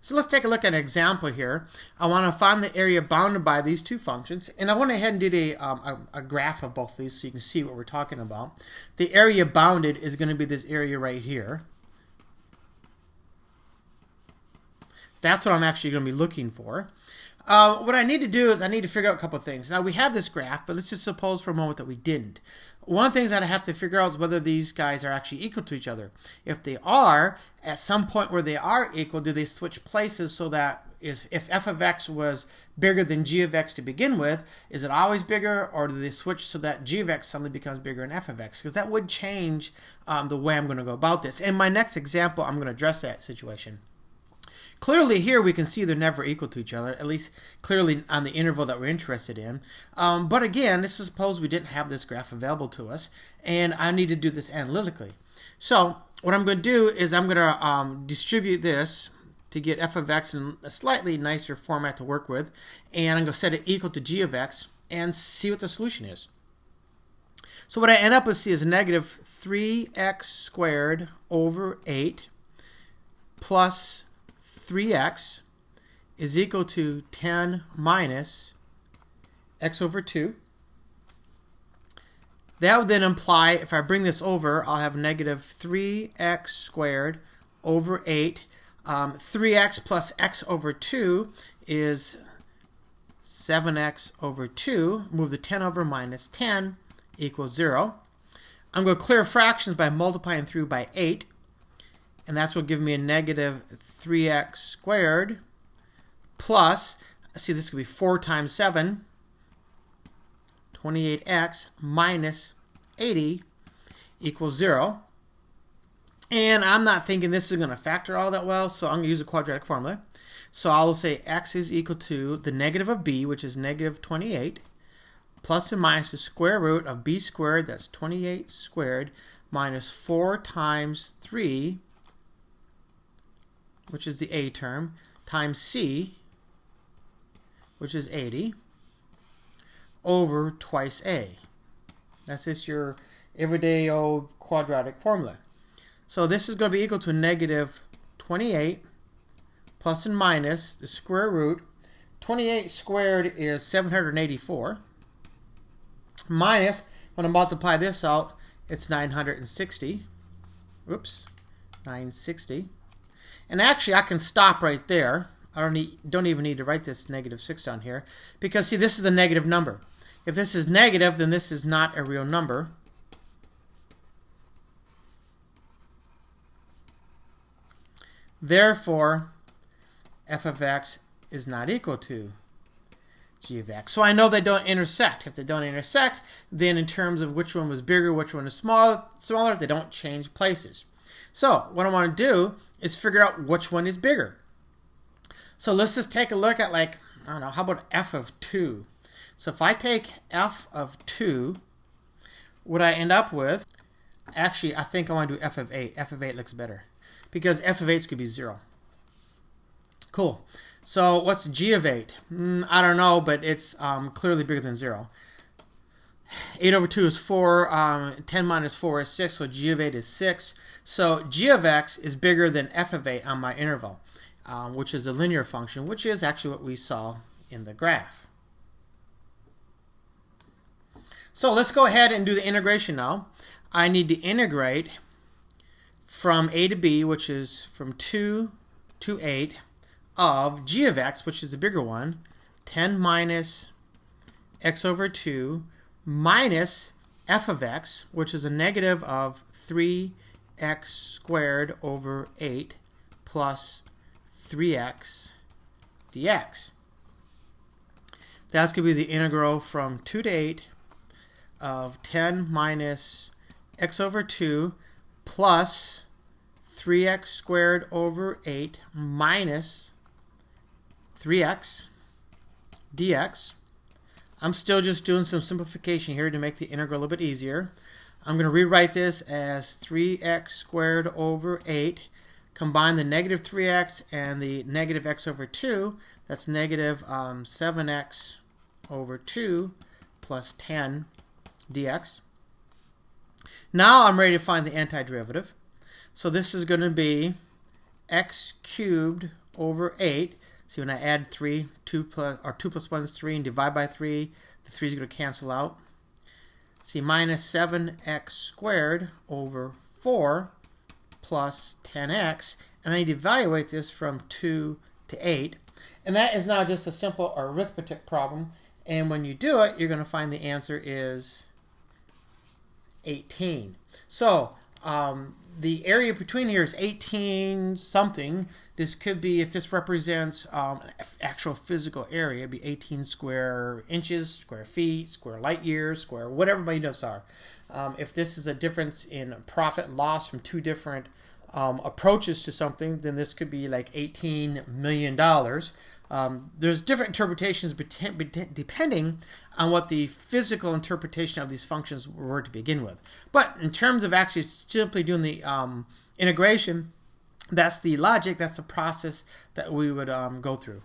So let's take a look at an example here. I want to find the area bounded by these two functions, and I went ahead and did a graph of both of these so you can see what we're talking about. The area bounded is going to be this area right here. That's what I'm actually going to be looking for. What I need to do is I need to figure out a couple of things. Now we have this graph, but let's just suppose for a moment that we didn't. One of the things that I have to figure out is whether these guys are actually equal to each other. If they are, at some point where they are equal, do they switch places so that if f of x was bigger than g of x to begin with, is it always bigger, or do they switch so that g of x suddenly becomes bigger than f of x? Because that would change the way I'm going to go about this. In my next example, I'm going to address that situation. Clearly here we can see they're never equal to each other, at least clearly on the interval that we're interested in. But again, this is suppose we didn't have this graph available to us, and I need to do this analytically. So what I'm going to do is I'm going to distribute this to get f of x in a slightly nicer format to work with, and I'm going to set it equal to g of x and see what the solution is. So what I end up with is negative 3x squared over 8 plus 3x is equal to 10 minus x over 2. That would then imply, if I bring this over, I'll have negative 3x squared over 8. 3x plus x over 2 is 7x over 2. Move the 10 over, minus 10 equals 0. I'm going to clear fractions by multiplying through by 8. And that's what will give me a negative 3x squared plus, see, this could be 4 times 7, 28x minus 80 equals 0. And I'm not thinking this is going to factor all that well, so I'm going to use a quadratic formula. So I will say x is equal to the negative of b, which is negative 28, plus and minus the square root of b squared, that's 28 squared, minus 4 times 3, which is the a term, times c, which is 80, over twice a. That's just your everyday old quadratic formula. So this is going to be equal to negative 28 plus and minus the square root. 28 squared is 784. Minus, when I multiply this out, it's 960. Oops, 960. And actually, I can stop right there. I don't even need to write this negative 6 down here. Because, see, this is a negative number. If this is negative, then this is not a real number. Therefore, f of x is not equal to g of x. So I know they don't intersect. If they don't intersect, then in terms of which one was bigger, which one is smaller, they don't change places. So what I want to do is figure out which one is bigger. So let's just take a look at, like, I don't know, how about f of 2? So if I take f of 2, what I end up with, actually I think I want to do f of 8. F of 8 looks better because f of 8 could be 0. Cool. So what's g of 8? I don't know, but it's clearly bigger than 0. 8 over 2 is 4. 10 minus 4 is 6, so g of 8 is 6. So g of x is bigger than f of 8 on my interval, which is a linear function, which is actually what we saw in the graph. So let's go ahead and do the integration now. I need to integrate from a to b, which is from 2 to 8, of g of x, which is the bigger one, 10 minus x over 2, minus f of x, which is a negative of 3x squared over 8 plus 3x dx. That's going to be the integral from 2 to 8 of 10 minus x over 2 plus 3x squared over 8 minus 3x dx. I'm still just doing some simplification here to make the integral a little bit easier. I'm going to rewrite this as 3x squared over 8. Combine the negative 3x and the negative x over 2. That's negative 7x over 2 plus 10 dx. Now I'm ready to find the antiderivative. So this is going to be x cubed over 8. See, when I add 2 plus 1 is 3, and divide by 3, the 3 is going to cancel out. See, minus 7x squared over 4 plus 10x, and I need to evaluate this from 2 to 8. And that is now just a simple arithmetic problem. And when you do it, you're going to find the answer is 18. So the area between here is 18 something. This could be, if this represents actual physical area, it'd be 18 square inches, square feet, square light years, square whatever my units are. If this is a difference in profit and loss from two different approaches to something, then this could be like $18 million. There's different interpretations depending on what the physical interpretation of these functions were to begin with. But in terms of actually simply doing the integration, that's the logic, that's the process that we would go through.